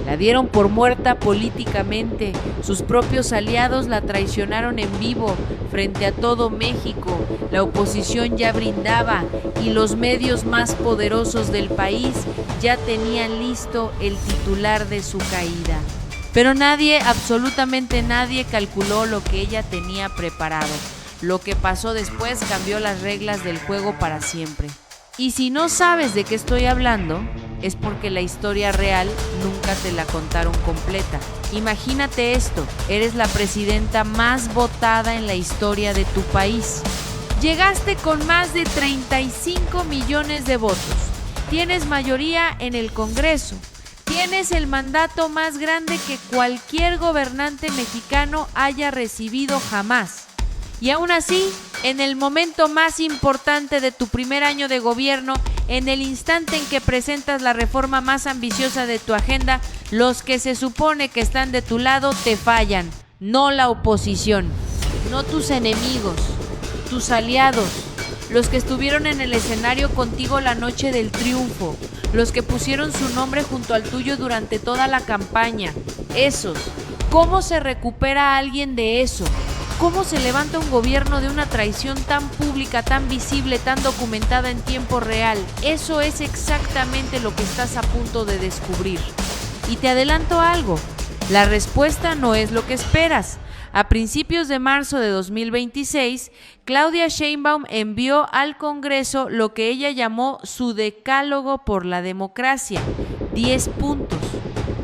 La dieron por muerta políticamente, sus propios aliados la traicionaron en vivo, frente a todo México, la oposición ya brindaba y los medios más poderosos del país ya tenían listo el titular de su caída. Pero nadie, absolutamente nadie, calculó lo que ella tenía preparado. Lo que pasó después cambió las reglas del juego para siempre. Y si no sabes de qué estoy hablando, es porque la historia real nunca te la contaron completa. Imagínate esto, eres la presidenta más votada en la historia de tu país. Llegaste con más de 35 millones de votos. Tienes mayoría en el Congreso. Tienes el mandato más grande que cualquier gobernante mexicano haya recibido jamás. Y aún así, en el momento más importante de tu primer año de gobierno, en el instante en que presentas la reforma más ambiciosa de tu agenda, los que se supone que están de tu lado te fallan, no la oposición, no tus enemigos, tus aliados, los que estuvieron en el escenario contigo la noche del triunfo, los que pusieron su nombre junto al tuyo durante toda la campaña, esos. ¿Cómo se recupera a alguien de eso? ¿Cómo se levanta un gobierno de una traición tan pública, tan visible, tan documentada en tiempo real? Eso es exactamente lo que estás a punto de descubrir. Y te adelanto algo, la respuesta no es lo que esperas. A principios de marzo de 2026, Claudia Sheinbaum envió al Congreso lo que ella llamó su decálogo por la democracia, 10 puntos.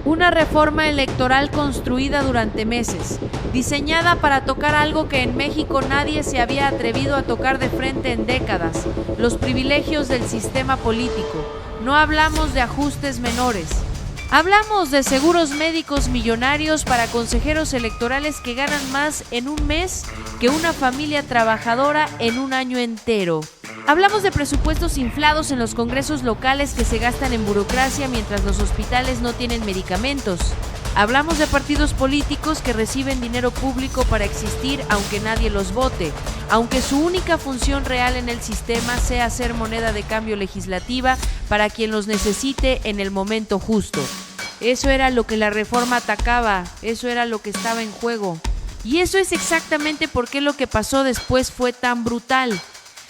Una reforma electoral construida durante meses, diseñada para tocar algo que en México nadie se había atrevido a tocar de frente en décadas, los privilegios del sistema político. No hablamos de ajustes menores. Hablamos de seguros médicos millonarios para consejeros electorales que ganan más en un mes que una familia trabajadora en un año entero. Hablamos de presupuestos inflados en los congresos locales que se gastan en burocracia mientras los hospitales no tienen medicamentos. Hablamos de partidos políticos que reciben dinero público para existir aunque nadie los vote, aunque su única función real en el sistema sea ser moneda de cambio legislativa para quien los necesite en el momento justo. Eso era lo que la reforma atacaba, eso era lo que estaba en juego. Y eso es exactamente por qué lo que pasó después fue tan brutal.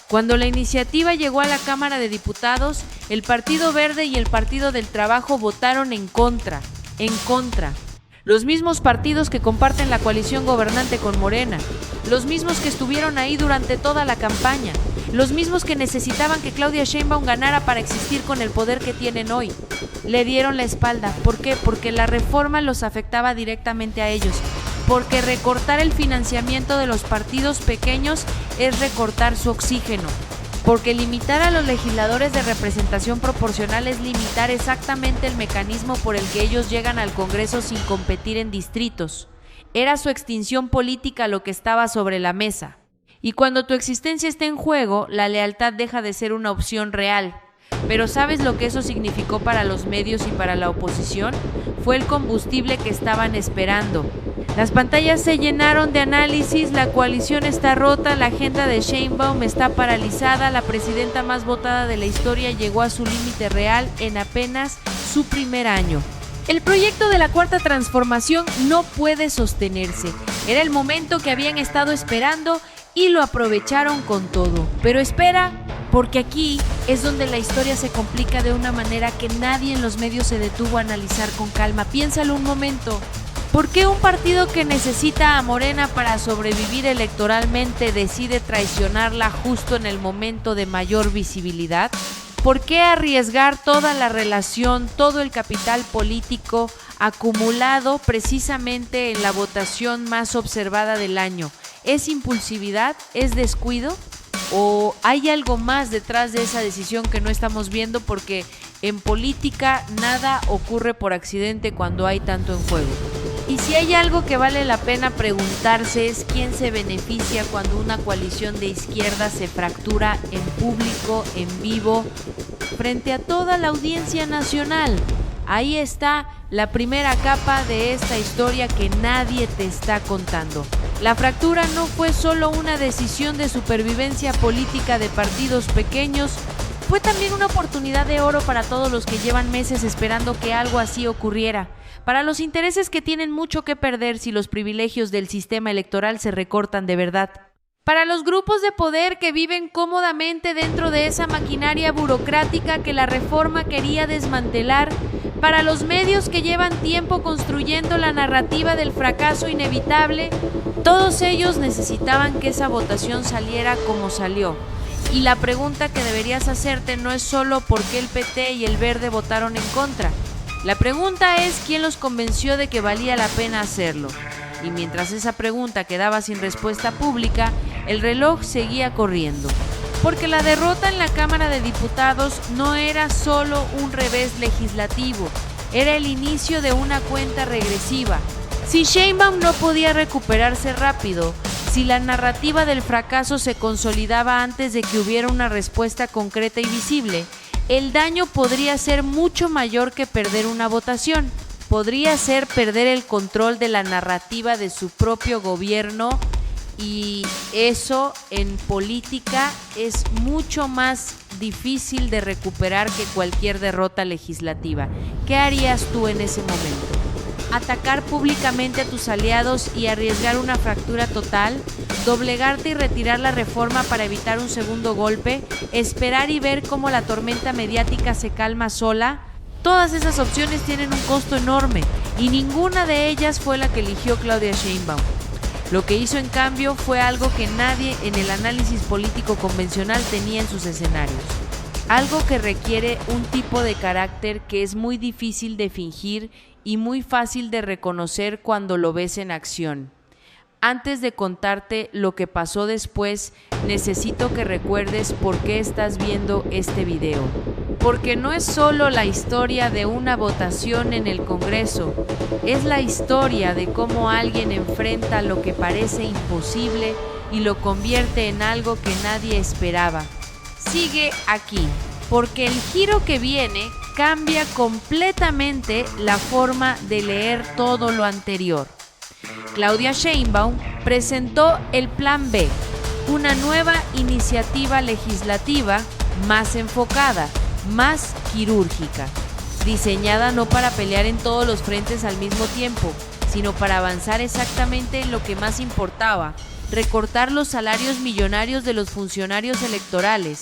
Cuando la iniciativa llegó a la Cámara de Diputados, el Partido Verde y el Partido del Trabajo votaron en contra. Los mismos partidos que comparten la coalición gobernante con Morena, los mismos que estuvieron ahí durante toda la campaña, los mismos que necesitaban que Claudia Sheinbaum ganara para existir con el poder que tienen hoy. Le dieron la espalda. ¿Por qué? Porque la reforma los afectaba directamente a ellos. Porque recortar el financiamiento de los partidos pequeños es recortar su oxígeno. Porque limitar a los legisladores de representación proporcional es limitar exactamente el mecanismo por el que ellos llegan al Congreso sin competir en distritos. Era su extinción política lo que estaba sobre la mesa. Y cuando tu existencia está en juego, la lealtad deja de ser una opción real. Pero ¿sabes lo que eso significó para los medios y para la oposición? Fue el combustible que estaban esperando. Las pantallas se llenaron de análisis, la coalición está rota, la agenda de Sheinbaum está paralizada, la presidenta más votada de la historia llegó a su límite real en apenas su primer año. El proyecto de la Cuarta Transformación no puede sostenerse. Era el momento que habían estado esperando y lo aprovecharon con todo. Pero espera, porque aquí es donde la historia se complica de una manera que nadie en los medios se detuvo a analizar con calma. Piénsalo un momento. ¿Por qué un partido que necesita a Morena para sobrevivir electoralmente decide traicionarla justo en el momento de mayor visibilidad? ¿Por qué arriesgar toda la relación, todo el capital político acumulado precisamente en la votación más observada del año? ¿Es impulsividad? ¿Es descuido? ¿O hay algo más detrás de esa decisión que no estamos viendo? Porque en política nada ocurre por accidente cuando hay tanto en juego. Y si hay algo que vale la pena preguntarse es quién se beneficia cuando una coalición de izquierda se fractura en público, en vivo, frente a toda la audiencia nacional. Ahí está la primera capa de esta historia que nadie te está contando. La fractura no fue solo una decisión de supervivencia política de partidos pequeños, Fue también una oportunidad de oro para todos los que llevan meses esperando que algo así ocurriera, para los intereses que tienen mucho que perder si los privilegios del sistema electoral se recortan de verdad, para los grupos de poder que viven cómodamente dentro de esa maquinaria burocrática que la reforma quería desmantelar, para los medios que llevan tiempo construyendo la narrativa del fracaso inevitable. Todos ellos necesitaban que esa votación saliera como salió. Y la pregunta que deberías hacerte no es solo por qué el PT y el Verde votaron en contra. La pregunta es quién los convenció de que valía la pena hacerlo. Y mientras esa pregunta quedaba sin respuesta pública, el reloj seguía corriendo. Porque la derrota en la Cámara de Diputados no era solo un revés legislativo, era el inicio de una cuenta regresiva. Si Sheinbaum no podía recuperarse rápido, si la narrativa del fracaso se consolidaba antes de que hubiera una respuesta concreta y visible, el daño podría ser mucho mayor que perder una votación. Podría ser perder el control de la narrativa de su propio gobierno, y eso en política es mucho más difícil de recuperar que cualquier derrota legislativa. ¿Qué harías tú en ese momento? ¿Atacar públicamente a tus aliados y arriesgar una fractura total? ¿Doblegarte y retirar la reforma para evitar un segundo golpe? ¿Esperar y ver cómo la tormenta mediática se calma sola? Todas esas opciones tienen un costo enorme y ninguna de ellas fue la que eligió Claudia Sheinbaum. Lo que hizo en cambio fue algo que nadie en el análisis político convencional tenía en sus escenarios. Algo que requiere un tipo de carácter que es muy difícil de fingir y muy fácil de reconocer cuando lo ves en acción. Antes de contarte lo que pasó después, necesito que recuerdes por qué estás viendo este video. Porque no es solo la historia de una votación en el Congreso, es la historia de cómo alguien enfrenta lo que parece imposible y lo convierte en algo que nadie esperaba. Sigue aquí, porque el giro que viene cambia completamente la forma de leer todo lo anterior. Claudia Sheinbaum presentó el Plan B, una nueva iniciativa legislativa más enfocada, más quirúrgica, diseñada no para pelear en todos los frentes al mismo tiempo, sino para avanzar exactamente en lo que más importaba: recortar los salarios millonarios de los funcionarios electorales,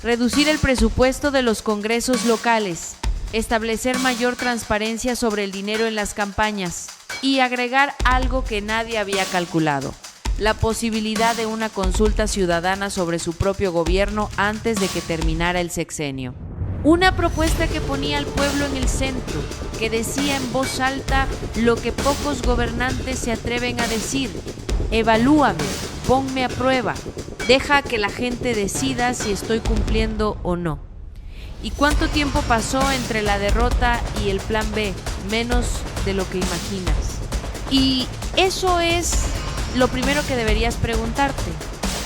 reducir el presupuesto de los congresos locales, establecer mayor transparencia sobre el dinero en las campañas y agregar algo que nadie había calculado: la posibilidad de una consulta ciudadana sobre su propio gobierno antes de que terminara el sexenio. Una propuesta que ponía al pueblo en el centro, que decía en voz alta lo que pocos gobernantes se atreven a decir: evalúame, ponme a prueba, deja que la gente decida si estoy cumpliendo o no. ¿Y cuánto tiempo pasó entre la derrota y el Plan B? Menos de lo que imaginas. Y eso es lo primero que deberías preguntarte,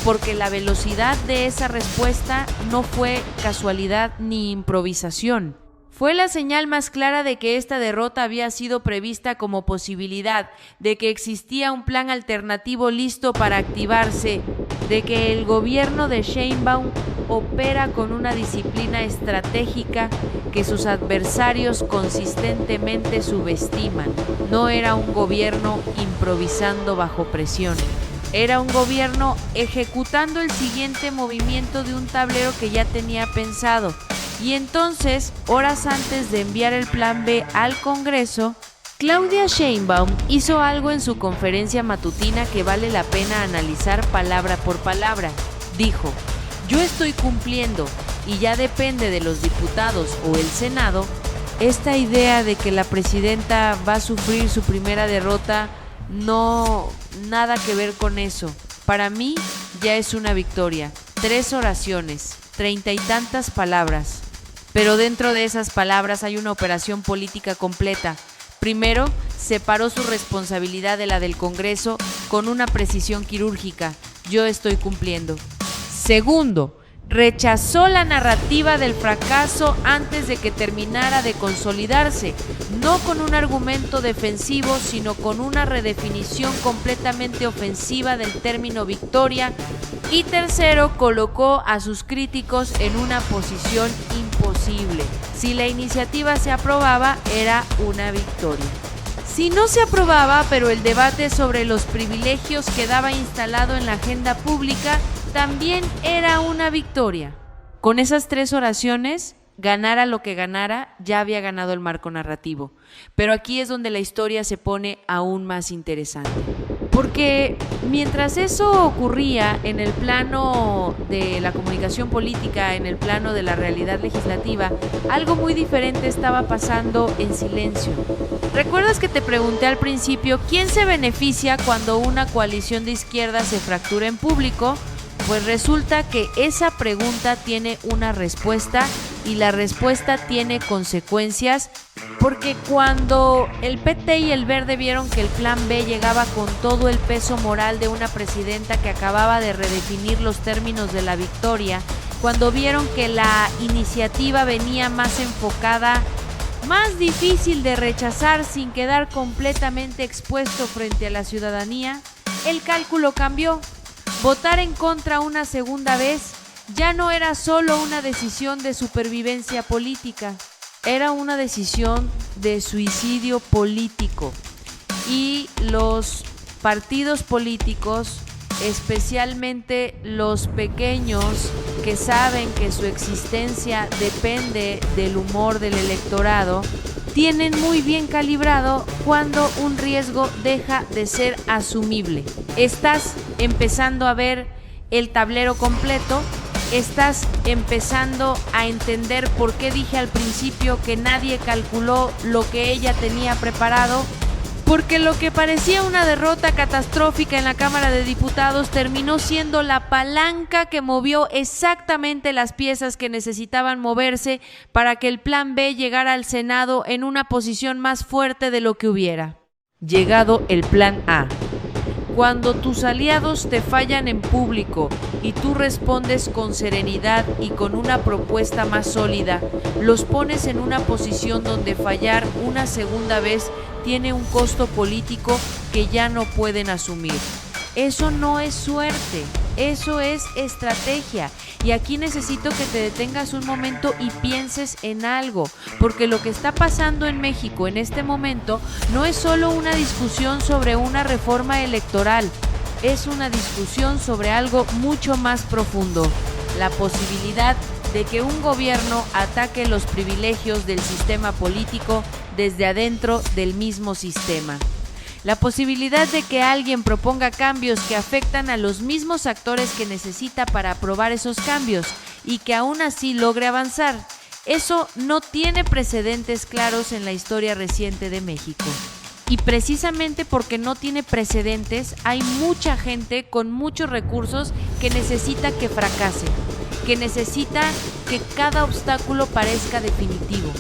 porque la velocidad de esa respuesta no fue casualidad ni improvisación. Fue la señal más clara de que esta derrota había sido prevista como posibilidad, de que existía un plan alternativo listo para activarse, de que el gobierno de Sheinbaum opera con una disciplina estratégica que sus adversarios consistentemente subestiman. No era un gobierno improvisando bajo presión. Era un gobierno ejecutando el siguiente movimiento de un tablero que ya tenía pensado. Y entonces, horas antes de enviar el Plan B al Congreso, Claudia Sheinbaum hizo algo en su conferencia matutina que vale la pena analizar palabra por palabra. Dijo: yo estoy cumpliendo y ya depende de los diputados o el Senado. Esta idea de que la presidenta va a sufrir su primera derrota, no, nada que ver con eso. Para mí ya es una victoria. 3 oraciones, 30 y tantas palabras. Pero dentro de esas palabras hay una operación política completa. Primero, separó su responsabilidad de la del Congreso con una precisión quirúrgica: yo estoy cumpliendo. Segundo, Rechazó la narrativa del fracaso antes de que terminara de consolidarse, no con un argumento defensivo, sino con una redefinición completamente ofensiva del término victoria. Y tercero, colocó a sus críticos en una posición imposible. Si la iniciativa se aprobaba, era una victoria. Si no se aprobaba, pero el debate sobre los privilegios quedaba instalado en la agenda pública, también era una victoria. Con esas 3 oraciones, ganara lo que ganara, ya había ganado el marco narrativo. Pero aquí es donde la historia se pone aún más interesante. Porque mientras eso ocurría en el plano de la comunicación política, en el plano de la realidad legislativa, algo muy diferente estaba pasando en silencio. ¿Recuerdas que te pregunté al principio quién se beneficia cuando una coalición de izquierda se fractura en público? Pues resulta que esa pregunta tiene una respuesta y la respuesta tiene consecuencias, porque cuando el PT y el Verde vieron que el Plan B llegaba con todo el peso moral de una presidenta que acababa de redefinir los términos de la victoria, cuando vieron que la iniciativa venía más enfocada, más difícil de rechazar sin quedar completamente expuesto frente a la ciudadanía, el cálculo cambió. Votar en contra una segunda vez ya no era solo una decisión de supervivencia política, era una decisión de suicidio político. Y los partidos políticos, especialmente los pequeños que saben que su existencia depende del humor del electorado, tienen muy bien calibrado cuando un riesgo deja de ser asumible. Estás empezando a ver el tablero completo, estás empezando a entender por qué dije al principio que nadie calculó lo que ella tenía preparado, porque lo que parecía una derrota catastrófica en la Cámara de Diputados terminó siendo la palanca que movió exactamente las piezas que necesitaban moverse para que el Plan B llegara al Senado en una posición más fuerte de lo que hubiera. Llegado el Plan A. Cuando tus aliados te fallan en público y tú respondes con serenidad y con una propuesta más sólida, los pones en una posición donde fallar una segunda vez tiene un costo político que ya no pueden asumir. Eso no es suerte, eso es estrategia. Y aquí necesito que te detengas un momento y pienses en algo, porque lo que está pasando en México en este momento no es solo una discusión sobre una reforma electoral, es una discusión sobre algo mucho más profundo, la posibilidad de que un gobierno ataque los privilegios del sistema político desde adentro del mismo sistema. La posibilidad de que alguien proponga cambios que afectan a los mismos actores que necesita para aprobar esos cambios y que aún así logre avanzar. Eso no tiene precedentes claros en la historia reciente de México. Y precisamente porque no tiene precedentes, hay mucha gente con muchos recursos que necesita que fracase, que necesita que cada obstáculo parezca definitivo,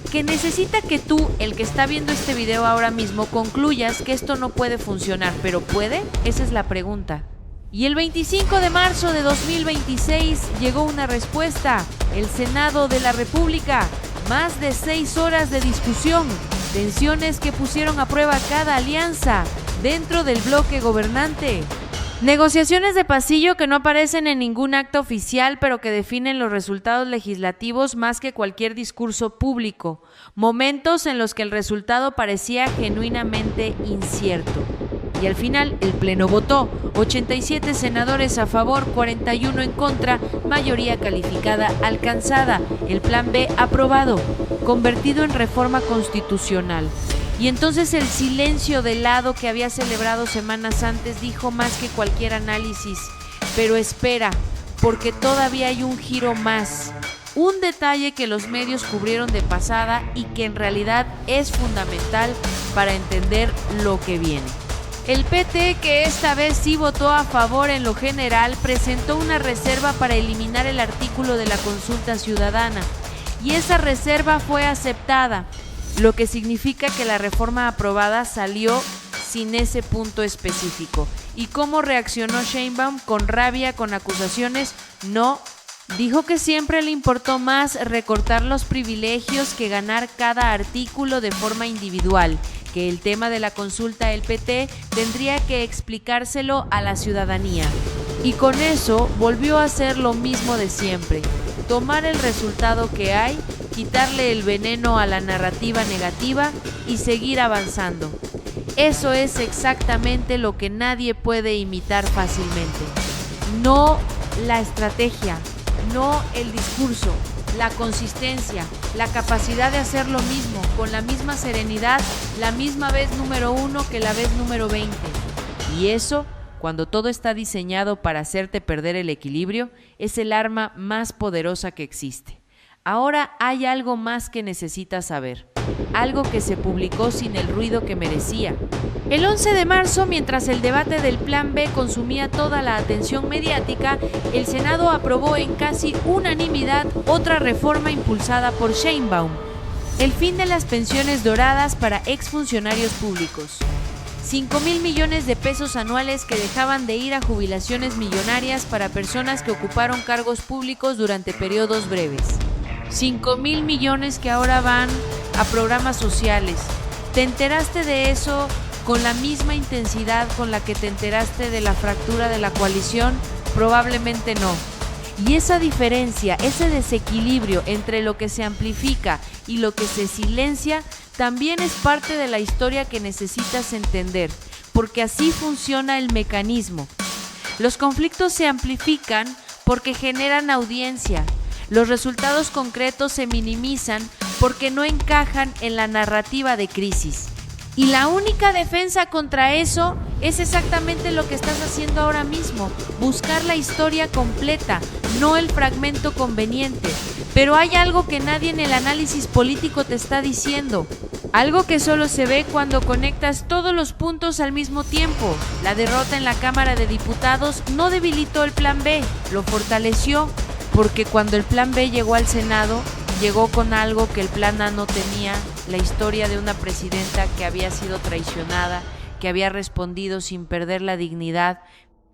que necesita que tú, el que está viendo este video ahora mismo, concluyas que esto no puede funcionar. ¿Pero puede? Esa es la pregunta. Y el 25 de marzo de 2026 llegó una respuesta. El Senado de la República, más de 6 horas de discusión, tensiones que pusieron a prueba cada alianza dentro del bloque gobernante. Negociaciones de pasillo que no aparecen en ningún acto oficial, pero que definen los resultados legislativos más que cualquier discurso público. Momentos en los que el resultado parecía genuinamente incierto. Y al final el Pleno votó, 87 senadores a favor, 41 en contra, mayoría calificada alcanzada, el Plan B aprobado, convertido en reforma constitucional. Y entonces el silencio de lado que había celebrado semanas antes dijo más que cualquier análisis. Pero espera, porque todavía hay un giro más. Un detalle que los medios cubrieron de pasada y que en realidad es fundamental para entender lo que viene. El PT, que esta vez sí votó a favor en lo general, presentó una reserva para eliminar el artículo de la consulta ciudadana. Y esa reserva fue aceptada, lo que significa que la reforma aprobada salió sin ese punto específico. ¿Y cómo reaccionó Sheinbaum? ¿Con rabia, con acusaciones? No, Dijo que siempre le importó más recortar los privilegios que ganar cada artículo de forma individual, que el tema de la consulta del PT tendría que explicárselo a la ciudadanía. Y con eso volvió a hacer lo mismo de siempre, tomar el resultado que hay, quitarle el veneno a la narrativa negativa y seguir avanzando. Eso es exactamente lo que nadie puede imitar fácilmente. No la estrategia, no el discurso, la consistencia, la capacidad de hacer lo mismo, con la misma serenidad, la misma vez número 1 que la vez número 20. Y eso, cuando todo está diseñado para hacerte perder el equilibrio, es el arma más poderosa que existe. Ahora hay algo más que necesitas saber, algo que se publicó sin el ruido que merecía. El 11 de marzo, mientras el debate del Plan B consumía toda la atención mediática, el Senado aprobó en casi unanimidad otra reforma impulsada por Sheinbaum: el fin de las pensiones doradas para exfuncionarios públicos. 5,000 millones de pesos anuales que dejaban de ir a jubilaciones millonarias para personas que ocuparon cargos públicos durante periodos breves. 5,000 millones que ahora van a programas sociales. ¿Te enteraste de eso con la misma intensidad con la que te enteraste de la fractura de la coalición? Probablemente no. Y esa diferencia, ese desequilibrio entre lo que se amplifica y lo que se silencia, también es parte de la historia que necesitas entender, porque así funciona el mecanismo. Los conflictos se amplifican porque generan audiencia. Los resultados concretos se minimizan porque no encajan en la narrativa de crisis. Y la única defensa contra eso es exactamente lo que estás haciendo ahora mismo: buscar la historia completa, no el fragmento conveniente. Pero hay algo que nadie en el análisis político te está diciendo, algo que solo se ve cuando conectas todos los puntos al mismo tiempo. La derrota en la Cámara de Diputados no debilitó el Plan B, lo fortaleció, porque cuando el Plan B llegó al Senado, llegó con algo que el Plan A no tenía: la historia de una presidenta que había sido traicionada, que había respondido sin perder la dignidad,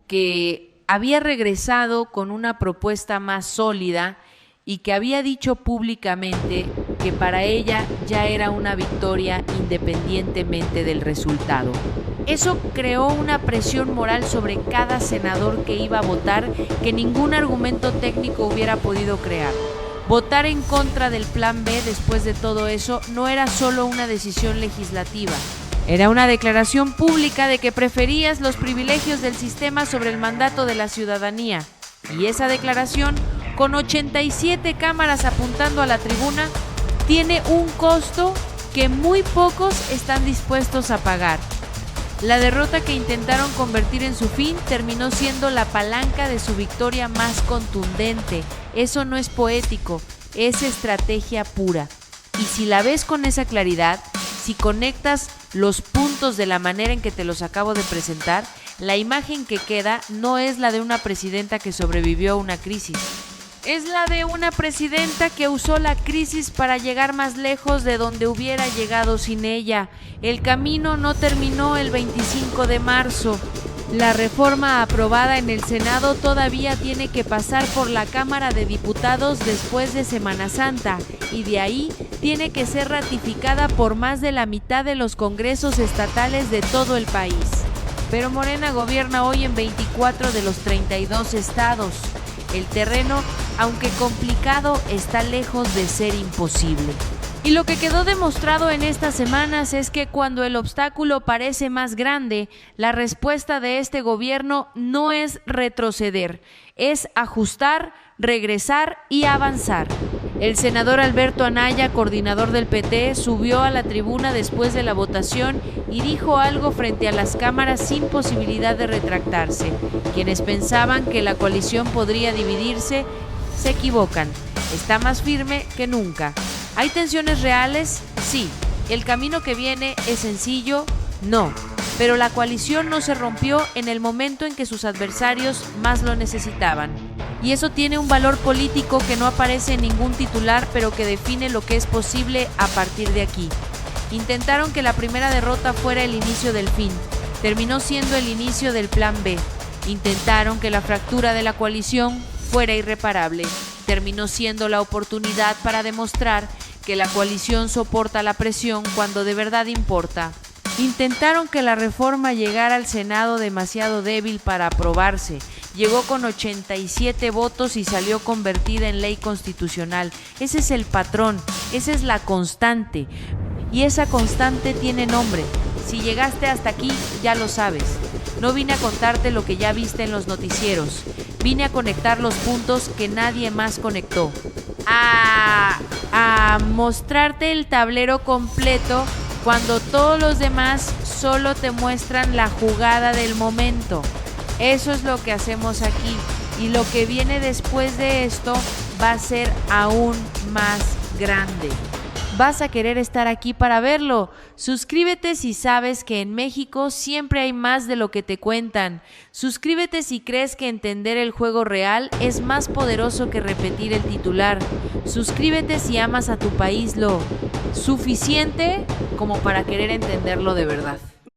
que había regresado con una propuesta más sólida y que había dicho públicamente que para ella ya era una victoria independientemente del resultado. Eso creó una presión moral sobre cada senador que iba a votar que ningún argumento técnico hubiera podido crear. Votar en contra del Plan B después de todo eso no era solo una decisión legislativa, era una declaración pública de que preferías los privilegios del sistema sobre el mandato de la ciudadanía. Y esa declaración, con 87 cámaras apuntando a la tribuna, tiene un costo que muy pocos están dispuestos a pagar. La derrota que intentaron convertir en su fin terminó siendo la palanca de su victoria más contundente. Eso no es poético, es estrategia pura. Y si la ves con esa claridad, si conectas los puntos de la manera en que te los acabo de presentar, la imagen que queda no es la de una presidenta que sobrevivió a una crisis. Es la de una presidenta que usó la crisis para llegar más lejos de donde hubiera llegado sin ella. El camino no terminó el 25 de marzo. La reforma aprobada en el Senado todavía tiene que pasar por la Cámara de Diputados después de Semana Santa, y de ahí tiene que ser ratificada por más de la mitad de los congresos estatales de todo el país. Pero Morena gobierna hoy en 24 de los 32 estados. El terreno, aunque complicado, está lejos de ser imposible. Y lo que quedó demostrado en estas semanas es que cuando el obstáculo parece más grande, la respuesta de este gobierno no es retroceder, es ajustar, regresar y avanzar. El senador Alberto Anaya, coordinador del PT, subió a la tribuna después de la votación y dijo algo frente a las cámaras sin posibilidad de retractarse. Quienes pensaban que la coalición podría dividirse, se equivocan. Está más firme que nunca. ¿Hay tensiones reales? Sí. ¿El camino que viene es sencillo? No. Pero la coalición no se rompió en el momento en que sus adversarios más lo necesitaban. Y eso tiene un valor político que no aparece en ningún titular, pero que define lo que es posible a partir de aquí. Intentaron que la primera derrota fuera el inicio del fin. Terminó siendo el inicio del Plan B. Intentaron que la fractura de la coalición fuera irreparable. Terminó siendo la oportunidad para demostrar que la coalición soporta la presión cuando de verdad importa. Intentaron que la reforma llegara al Senado demasiado débil para aprobarse. Llegó con 87 votos y salió convertida en ley constitucional. Ese es el patrón, esa es la constante. Y esa constante tiene nombre. Si llegaste hasta aquí, ya lo sabes. No vine a contarte lo que ya viste en los noticieros. Vine a conectar los puntos que nadie más conectó. A mostrarte el tablero completo cuando todos los demás solo te muestran la jugada del momento. Eso es lo que hacemos aquí. Y lo que viene después de esto va a ser aún más grande. Vas a querer estar aquí para verlo. Suscríbete si sabes que en México siempre hay más de lo que te cuentan. Suscríbete si crees que entender el juego real es más poderoso que repetir el titular. Suscríbete si amas a tu país lo suficiente como para querer entenderlo de verdad.